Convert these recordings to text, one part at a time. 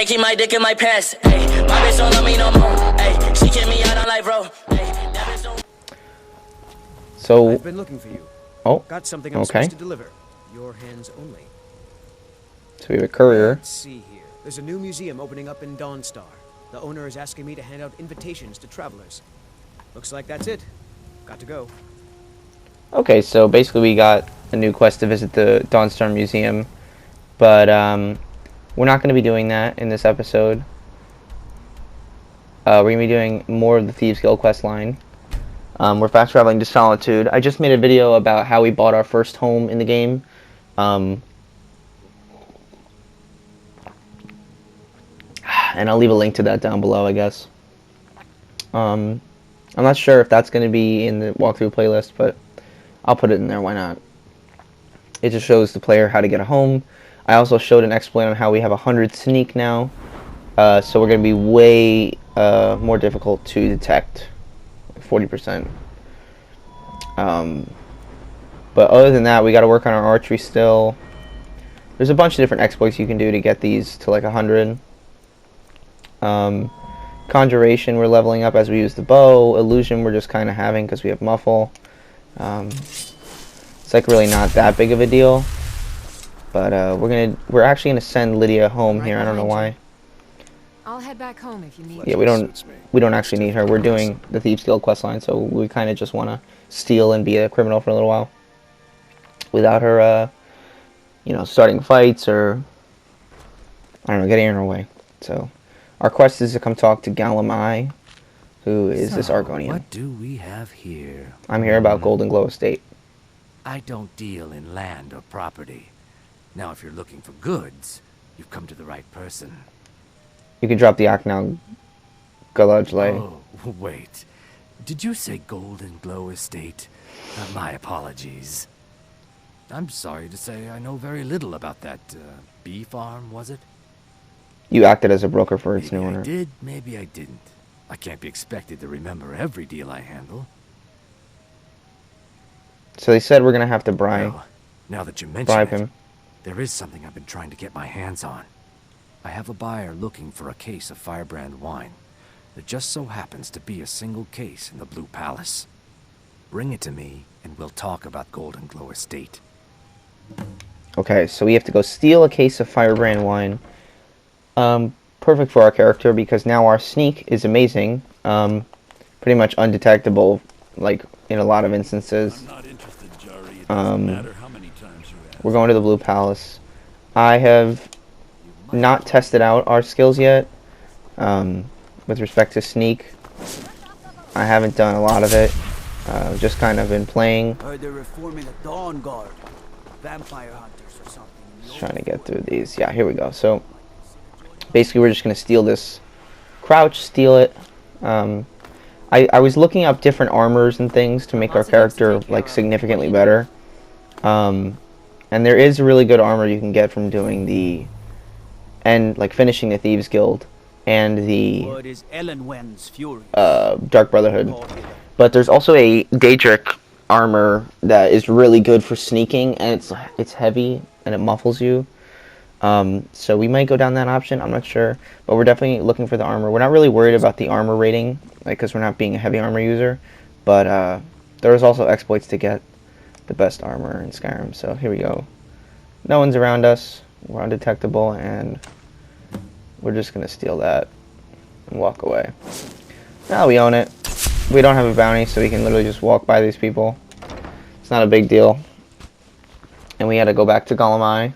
Can't keep my dick in my pants. Hey, my bitch don't love me no more. Hey, she kicked me out on life, bro. Hey, that bitch don't. So I've been looking for you. Oh, Got something I'm okay. supposed to deliver. Your hands only. So we have a courier. Let's see here. There's a new museum opening up in Dawnstar. The owner is asking me to hand out invitations to travelers. Looks like that's it. Got to go. Okay, so basically we got a new quest to visit the Dawnstar Museum, but we're not going to be doing that in this episode. We're going to be doing more of the Thieves Guild quest line. We're fast traveling to Solitude. I just made a video about how we bought our first home in the game. And I'll leave a link to that down below, I guess. I'm not sure if that's going to be in the walkthrough playlist, but I'll put it in there, why not? It just shows the player how to get a home. I also showed an exploit on how we have 100 sneak now, so we're going to be way more difficult to detect, 40%. But other than that, we got to work on our archery still. There's a bunch of different exploits you can do to get these to like 100. Conjuration, we're leveling up as we use the bow. Illusion, we're just kind of having because we have muffle. It's like really not that big of a deal, but we're actually gonna send Lydia home here. I don't know why. I'll head back home if you need. Yeah, we don't actually need her. We're doing the Thieves Guild questline, so we kind of just want to steal and be a criminal for a little while without her, you know, starting fights or I don't know, getting in her way. So our quest is to come talk to Galamai, who is this Argonian. What do we have here? I'm here about Golden Glow Estate. I don't deal in land or property. Now, if you're looking for goods, you've come to the right person. You can drop the act now, Galajle. Oh, wait. Did you say Golden Glow Estate? My apologies. I'm sorry to say I know very little about that bee farm, was it? You acted as a broker for its Maybe new I owner. did, maybe I didn't. I can't be expected to remember every deal I handle. So they said we're gonna have to bribe Well, now that you mention it, him. there is something I've been trying to get my hands on. I have a buyer looking for a case of Firebrand wine. There just so happens to be a single case in the Blue Palace. Bring it to me, and we'll talk about Golden Glow Estate. Okay, so we have to go steal a case of Firebrand wine. Perfect for our character because now our sneak is amazing. Pretty much undetectable, like in a lot of instances. I'm not interested, Jari. It doesn't matter how many times you ask. We're going to the Blue Palace. I have not tested out our skills yet. With respect to sneak, I haven't done a lot of it. Just kind of been playing. Heard they're reforming the Dawn Guard. Vampire hunters or something. Just trying to get through these. Yeah, here we go. So basically we're just going to steal this. Crouch, steal it. I was looking up different armors and things to make our character like significantly better. And there is really good armor you can get from doing the like finishing the Thieves Guild and the What is Ellenwen's fury? Dark Brotherhood. But there's also a Daedric armor that is really good for sneaking, and it's heavy and it muffles you. So we might go down that option. I'm not sure, but we're definitely looking for the armor. We're not really worried about the armor rating, like because we're not being a heavy armor user. But there's also exploits to get the best armor in Skyrim. So here we go. No one's around us. We're undetectable, and we're just gonna steal that and walk away. Now we own it. We don't have a bounty, so we can literally just walk by these people. It's not a big deal. And we had to go back to Galamai.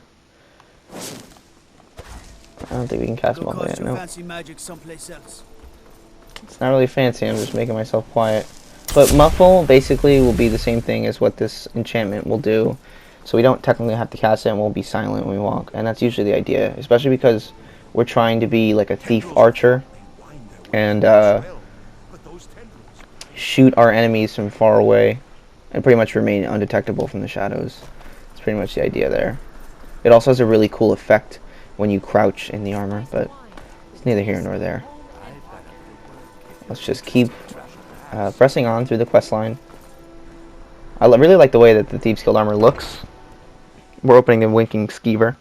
I don't think we can cast Muffle yet, no. Fancy magic someplace else. It's not really fancy, I'm just making myself quiet. But Muffle basically will be the same thing as what this enchantment will do. So we don't technically have to cast it, and we'll be silent when we walk. And that's usually the idea, especially because we're trying to be like a thief archer. And shoot our enemies from far away and pretty much remain undetectable from the shadows. That's pretty much the idea there. It also has a really cool effect when you crouch in the armor, but it's neither here nor there. Let's just keep pressing on through the quest line. I really like the way that the Thieves Guild armor looks. We're opening the Winking Skeever.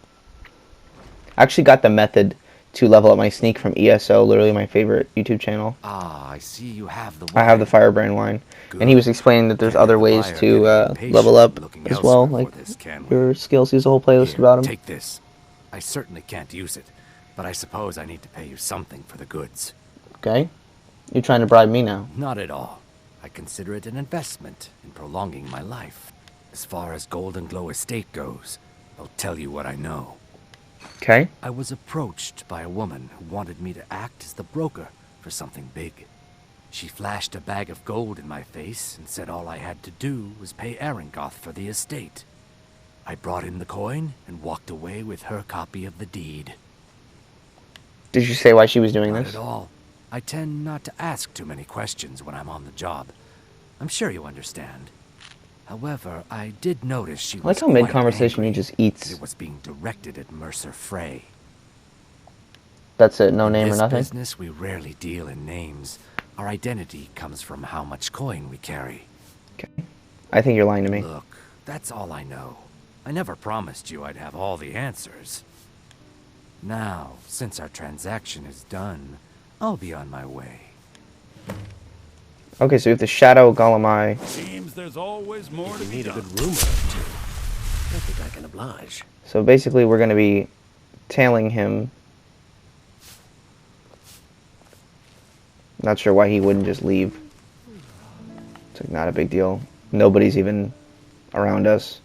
I actually got the method to level up my sneak from ESO, literally my favorite YouTube channel. Ah, I see you have the wine. I have the Firebrand wine. And he was explaining that there's Can't other get the ways buyer to getting impatient level up looking as well, elsewhere like for this, can we? your skills. He has a whole playlist Here, about them. take this. I certainly can't use it, but I suppose I need to pay you something for the goods. Okay? You're trying to bribe me now. Not at all. I consider it an investment in prolonging my life. As far as Golden Glow Estate goes, I'll tell you what I know. Okay? I was approached by a woman who wanted me to act as the broker for something big. She flashed a bag of gold in my face and said all I had to do was pay Arangoth for the estate. I brought in the coin and walked away with her copy of the deed. Did you say why she was doing Not this? at all. I tend not to ask too many questions when I'm on the job. I'm sure you understand. However, I did notice she was I like how quite mid-conversation he angry. just eats. It was being directed at Mercer Frey. That's it, no In name or this nothing? business, we rarely deal in names. Our identity comes from how much coin we carry. Okay. I think you're lying to me. Look, that's all I know. I never promised you I'd have all the answers. Now, since our transaction is done, I'll be on my way. Okay, so we have the Shadow Golem Eye. Seems there's always more to be Need a done. good room or two. I think I can oblige. So basically we're going to be tailing him. Not sure why he wouldn't just leave. It's like not a big deal. Nobody's even around us.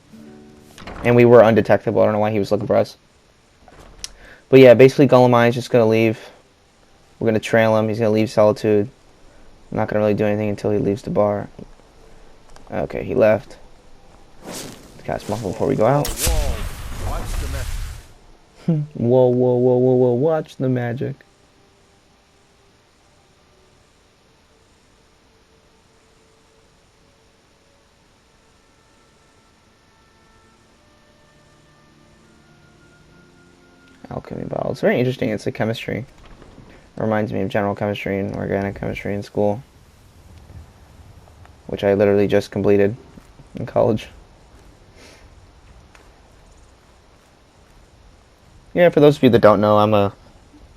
And we were undetectable. I don't know why he was looking for us. But yeah, basically Golem Eye is just going to leave. We're going to trail him. He's going to leave Solitude. I'm not going to really do anything until he leaves the bar. Okay, he left. Let's cast Muffle before we go out. Whoa, whoa, whoa, whoa, whoa, watch the magic. Alchemy bottle. It's very interesting. It's like chemistry. It reminds me of general chemistry and organic chemistry in school, which I literally just completed in college. Yeah, for those of you that don't know, I'm a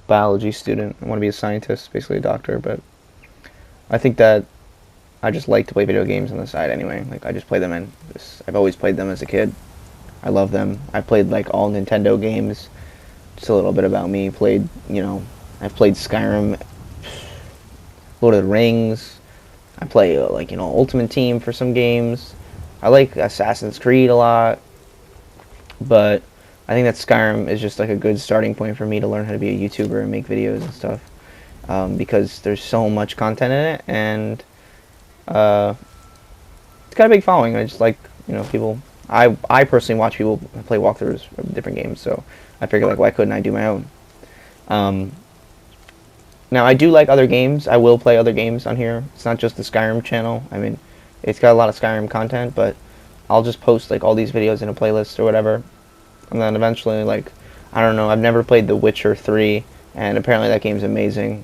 biology student. I want to be a scientist, basically a doctor, but I think that I just like to play video games on the side anyway. Like, I just play them I've always played them as a kid. I love them. I played like all Nintendo games. Just a little bit about me. I've played Skyrim, Lord of the Rings. I play Ultimate Team for some games. I like Assassin's Creed a lot, but I think that Skyrim is just like a good starting point for me to learn how to be a YouTuber and make videos and stuff, because there's so much content in it, and it's got a big following. I just like people. I personally watch people play walkthroughs of different games, so I figured like why couldn't I do my own? Now I do like other games. I will play other games on here. It's not just the Skyrim channel. I mean, it's got a lot of Skyrim content, but I'll just post like all these videos in a playlist or whatever. And then eventually, I don't know, I've never played The Witcher 3, and apparently that game's amazing.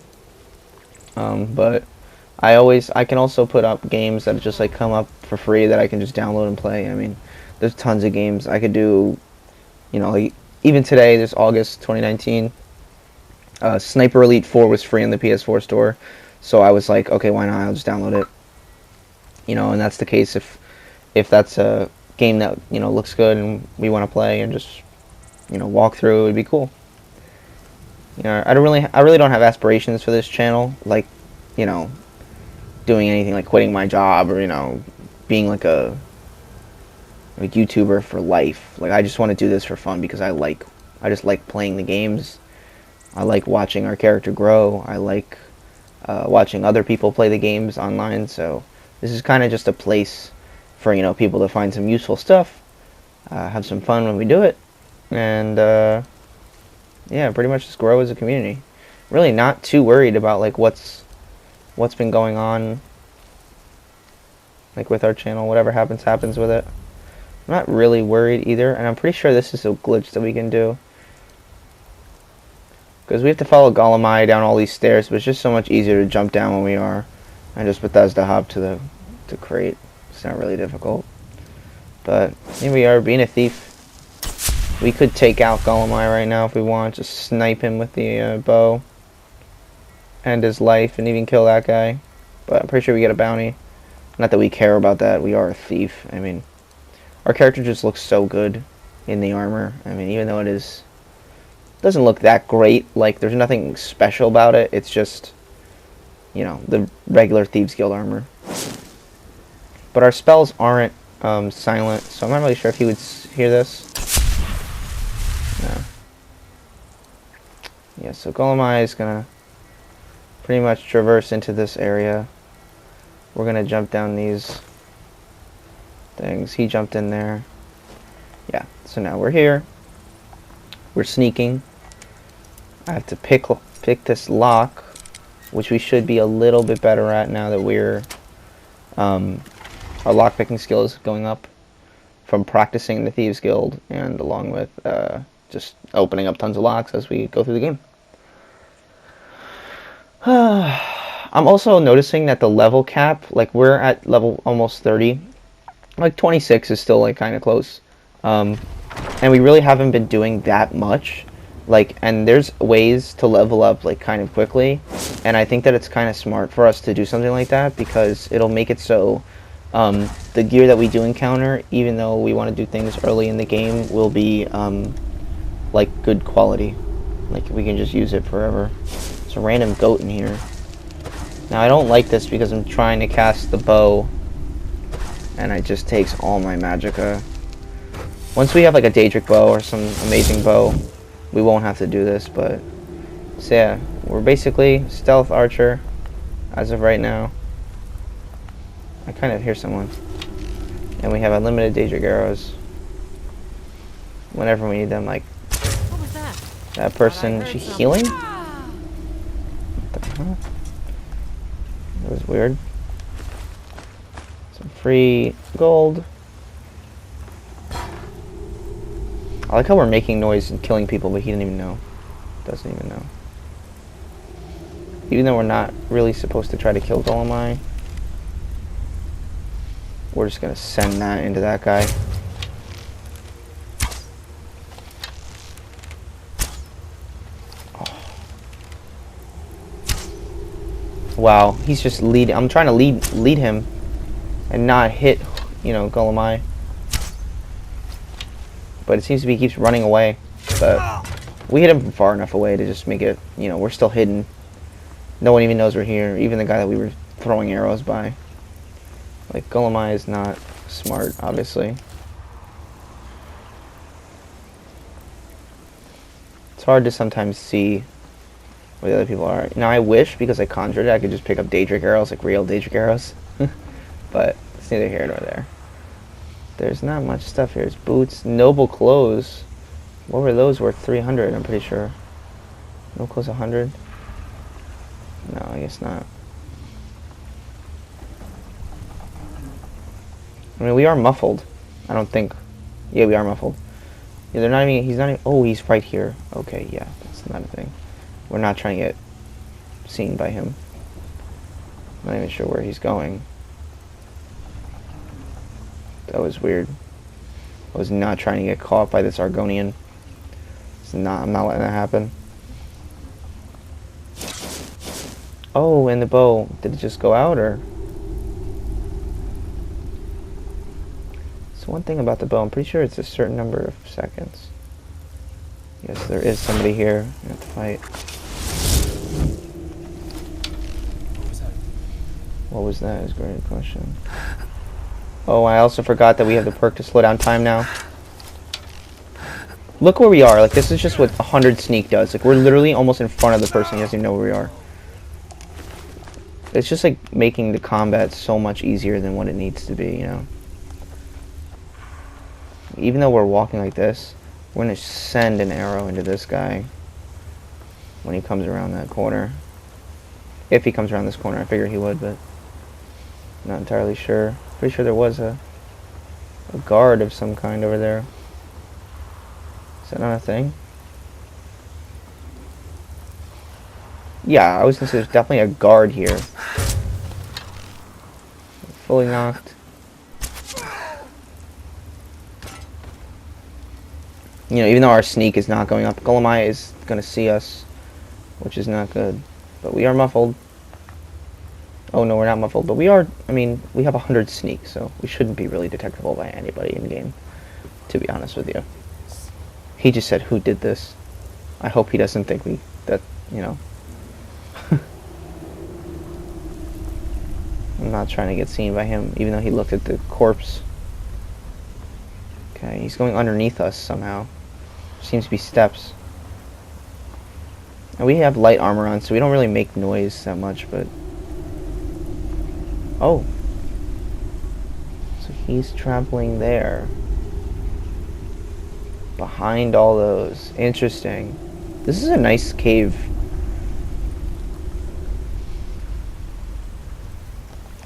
But I can also put up games that just like come up for free that I can just download and play. I mean, there's tons of games I could do. Even today, this August 2019, Sniper Elite 4 was free in the PS4 store, so I was like, okay, why not? I'll just download it. And that's the case if that's a game that looks good and we want to play and just walk through. It'd be cool. I really don't have aspirations for this channel, like doing anything like quitting my job or being like a YouTuber for life. Like, I just want to do this for fun because I just like playing the games. I like watching our character grow. I like watching other people play the games online. So this is kind of just a place for people to find some useful stuff, have some fun when we do it, and yeah, pretty much just grow as a community. Really not too worried about like what's been going on like with our channel. Whatever happens with it. I'm not really worried either, and I'm pretty sure this is a glitch that we can do. Because we have to follow Golem Eye down all these stairs, but it's just so much easier to jump down when we are. And just Bethesda hop to crate. It's not really difficult. But here we are, being a thief. We could take out Golemai right now if we want. Just snipe him with the bow. End his life and even kill that guy. But I'm pretty sure we get a bounty. Not that we care about that. We are a thief. I mean, our character just looks so good in the armor. I mean, even though doesn't look that great. Like, there's nothing special about it. It's just, you know, the regular Thieves Guild armor. But our spells aren't silent, so I'm not really sure if he would hear this. No. Yeah, so Golemai is gonna pretty much traverse into this area. We're gonna jump down these things. He jumped in there. Yeah, so now we're here. We're sneaking. I have to pick this lock, which we should be a little bit better at now that we're our lockpicking skill is going up from practicing in the Thieves Guild and along with just opening up tons of locks as we go through the game. I'm also noticing that the level cap, like we're at level almost 30, like 26 is still like kind of close, and we really haven't been doing that much. Like, and there's ways to level up like kind of quickly, and I think that it's kind of smart for us to do something like that because it'll make it so the gear that we do encounter, even though we want to do things early in the game, will be like good quality. Like we can just use it forever. There's a random goat in here. Now I don't like this because I'm trying to cast the bow and it just takes all my magicka. Once we have like a Daedric bow or some amazing bow, we won't have to do this, but so yeah, we're basically stealth archer as of right now. I kind of hear someone. And we have unlimited Daedric arrows whenever we need them. Like, What was that? that person, is she healing? Ah! What the hell? That was weird. Some free gold. I like how we're making noise and killing people, but he didn't even know. Doesn't even know. Even though we're not really supposed to try to kill Golemai, we're just gonna send that into that guy. Oh. Wow, he's just leading. I'm trying to lead him and not hit, you know, Golemai. But it seems to be he keeps running away. But we hit him from far enough away to just make it, you know, we're still hidden. No one even knows we're here. Even the guy that we were throwing arrows by. Like, Golemai is not smart, obviously. It's hard to sometimes see where the other people are. Now, I wish, because I conjured it, I could just pick up Daedric arrows, like real Daedric arrows. But it's neither here nor there. There's not much stuff here. It's boots, noble clothes. What were those worth? 300, I'm pretty sure. Noble clothes 100? No, I guess not. I mean, we are muffled. I don't think. Yeah, we are muffled. Yeah, they're not even. He's not even. Oh, he's right here. Okay, yeah, that's not a thing. We're not trying to get seen by him. I'm not even sure where he's going. That was weird. I was not trying to get caught by this Argonian. I'm not letting that happen. Oh, and the bow. Did it just go out, or? So one thing about the bow, I'm pretty sure it's a certain number of seconds. Yes, there is somebody here. We have to fight. What was that? Is a great question. Oh, I also forgot that we have the perk to slow down time now. Look where we are. Like, this is just what 100 sneak does. Like, we're literally almost in front of the person. He doesn't even know where we are. It's just, like, making the combat so much easier than what it needs to be, you know? Even though we're walking like this, we're going to send an arrow into this guy when he comes around that corner. If he comes around this corner. I figured he would, but not entirely sure. Pretty sure there was a guard of some kind over there. Is that not a thing? Yeah, I was gonna say there's definitely a guard here. Fully knocked. You know, even though our sneak is not going up, Golemai is going to see us, which is not good. But we are muffled. Oh no, we're not muffled, but we are, I mean, we have 100 sneak, so we shouldn't be really detectable by anybody in game, to be honest with you. He just said, who did this? I hope he doesn't think that, you know. I'm not trying to get seen by him, even though he looked at the corpse. Okay, he's going underneath us somehow. Seems to be steps. And we have light armor on, so we don't really make noise that much, but... Oh. So he's traveling there. Behind all those. Interesting. This is a nice cave.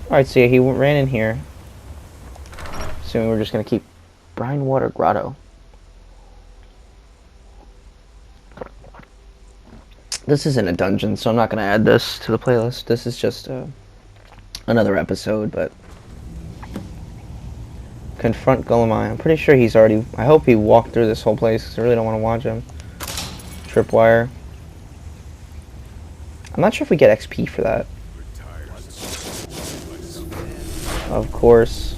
Alright, so yeah, he ran in here. Assuming we're just gonna keep Brine Water Grotto. This isn't a dungeon, so I'm not gonna add this to the playlist. This is just another episode, but... Confront Golemai. I'm pretty sure he's already... I hope he walked through this whole place, because I really don't want to watch him. Tripwire. I'm not sure if we get XP for that. Of course.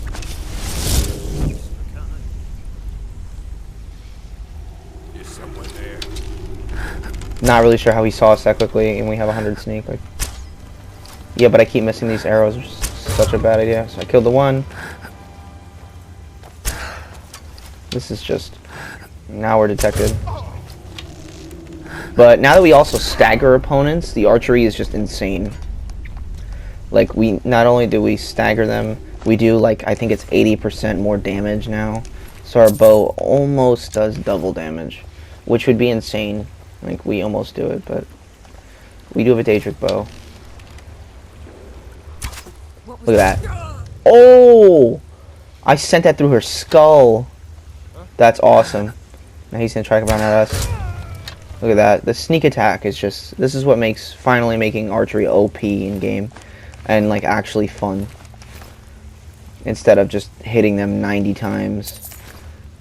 Not really sure how he saw us that quickly, and we have 100 sneak. Like, yeah, but I keep missing these arrows, which is such a bad idea. So I killed the one. This is just... Now we're detected. But now that we also stagger opponents, the archery is just insane. Like, we not only do we stagger them, we do, like, I think it's 80% more damage now. So our bow almost does double damage, which would be insane. Like, we almost do it, but we do have a Daedric bow. Look at that. Oh! I sent that through her skull. That's awesome. Now he's gonna try to run at us. Look at that. The sneak attack is just... This is what makes... Finally making archery OP in game. And, like, actually fun. Instead of just hitting them 90 times.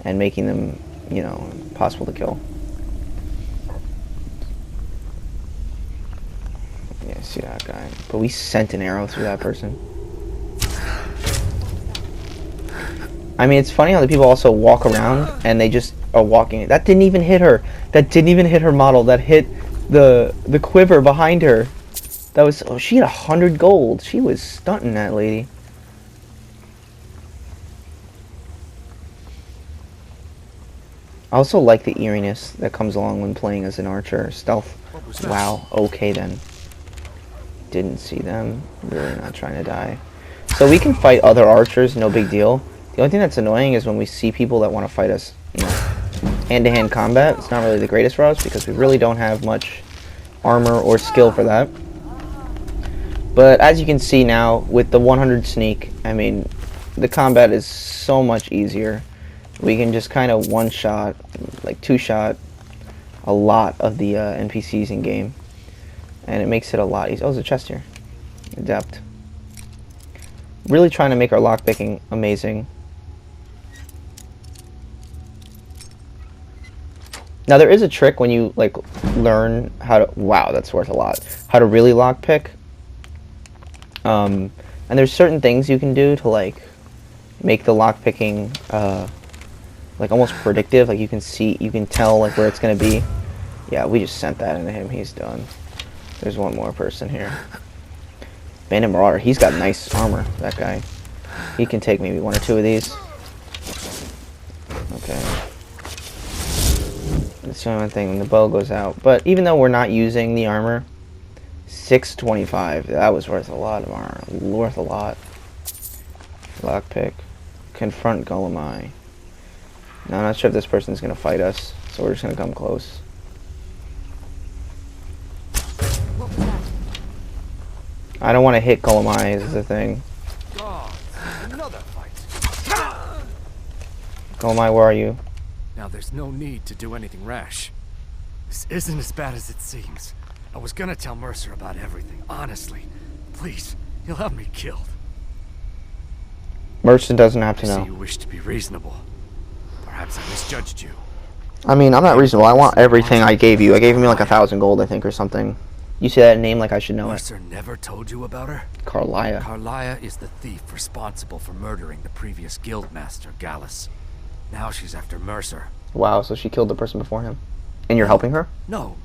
And making them, you know, impossible to kill. Yeah, see that guy. But we sent an arrow through that person. I mean, it's funny how the people also walk around and they just are walking. That didn't even hit her. That didn't even hit her model. That hit the quiver behind her. That was... Oh, she had 100 gold. She was stunting that lady. I also like the eeriness that comes along when playing as an archer. Stealth. Wow. Okay then. Didn't see them. Really not trying to die. So we can fight other archers, no big deal. The only thing that's annoying is when we see people that want to fight us, you know, hand-to-hand combat. It's not really the greatest for us because we really don't have much armor or skill for that. But as you can see now, with the 100 sneak, I mean, the combat is so much easier. We can just kind of one-shot, like two-shot, a lot of the NPCs in game. And it makes it a lot easier. Oh, there's a chest here. Adept. Really trying to make our lockpicking amazing. Now there is a trick when you like learn how to... Wow, that's worth a lot. How to really lockpick. And there's certain things you can do to like make the lockpicking like almost predictive. Like you can see, you can tell like where it's gonna be. Yeah, we just sent that into him. He's done. There's one more person here. Bandit Marauder. He's got nice armor, that guy. He can take maybe one or two of these. Okay. That's the only thing when the bow goes out. But even though we're not using the armor, 625. That was worth a lot of armor. Worth a lot. Lockpick. Confront Golemai. Now I'm not sure if this person's gonna fight us, so we're just gonna come close. I don't want to hit Golemai is the thing. Another fight. Golemai, where are you? Now there's no need to do anything rash. This isn't as bad as it seems. I was gonna tell Mercer about everything, honestly. Please, he'll have me killed. Mercer doesn't have to I see know. you wish to be reasonable. Perhaps I misjudged you. I mean, I'm not reasonable. I want everything I gave you. I gave me like 1,000 gold, I think, or something. You say that name like I should know it. Mercer never told you about her? Carlia. Carlia is the thief responsible for murdering the previous guildmaster, Gallus. Now she's after Mercer. Wow, so she killed the person before him. And you're helping her? No.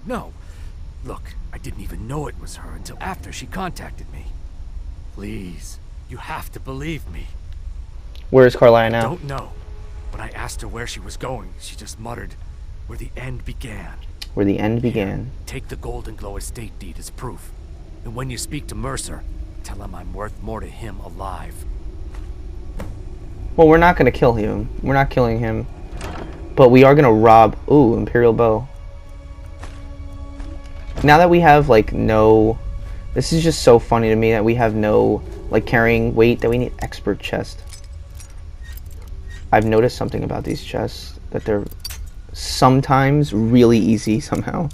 Look, I didn't even know it was her until after she contacted me. Please, you have to believe me. Where is Carlia now? Don't know. When I asked her where she was going, she just muttered, "Where the end began." Where the end began. Take the Golden Glow estate deed as proof. And when you speak to Mercer, tell him I'm worth more to him alive. Well, we're not going to kill him. We're not killing him. But we are going to rob... Ooh, Imperial Bow. Now that we have, like, no... This is just so funny to me that we have no, like, carrying weight, that we need expert chest. I've noticed something about these chests. That they're sometimes really easy somehow.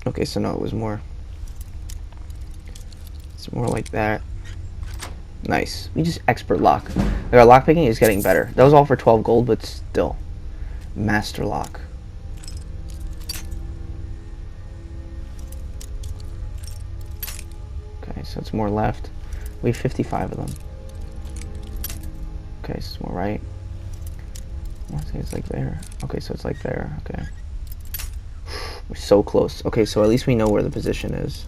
Okay, so no, it was more. It's more like that. Nice. We just expert lock. Like our lockpicking is getting better. That was all for 12 gold, but still. Master lock. Okay, so it's more left. We have 55 of them. Okay, so it's more right. I want to say it's like there. Okay, so it's like there. Okay. We're so close. Okay, so at least we know where the position is.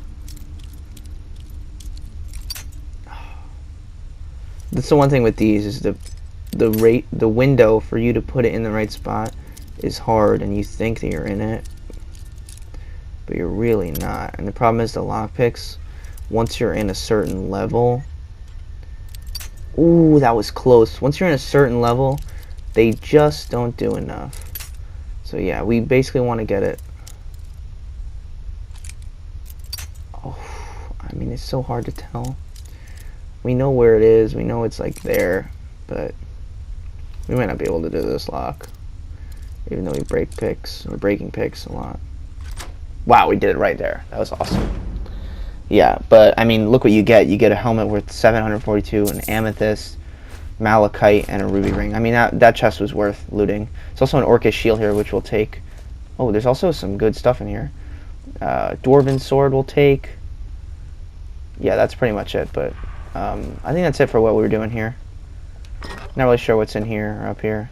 That's the one thing with these is the window for you to put it in the right spot is hard, and you think that you're in it, but you're really not. And the problem is the lockpicks, once you're in a certain level, ooh, that was close. Once you're in a certain level, they just don't do enough. So yeah, we basically want to get it. Oh, I mean, it's so hard to tell. We know where it is. We know it's like there, but we might not be able to do this lock, even though we break picks. We're breaking picks a lot. Wow, we did it right there. That was awesome. Yeah, but I mean, look what you get. You get a helmet worth 742, an amethyst, malachite, and a ruby ring. I mean, that chest was worth looting. There's also an orcish shield here, which we'll take. Oh, there's also some good stuff in here. Dwarven sword we'll take. Yeah, that's pretty much it, but I think that's it for what we were doing here. Not really sure what's in here or up here.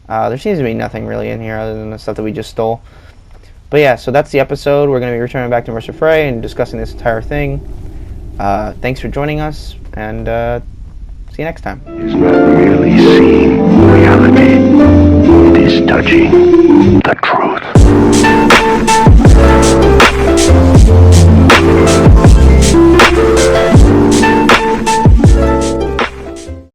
There seems to be nothing really in here other than the stuff that we just stole. But yeah, so that's the episode. We're going to be returning back to Mercer Frey and discussing this entire thing. Thanks for joining us, and see you next time. It's not merely seeing reality, it is touching the truth.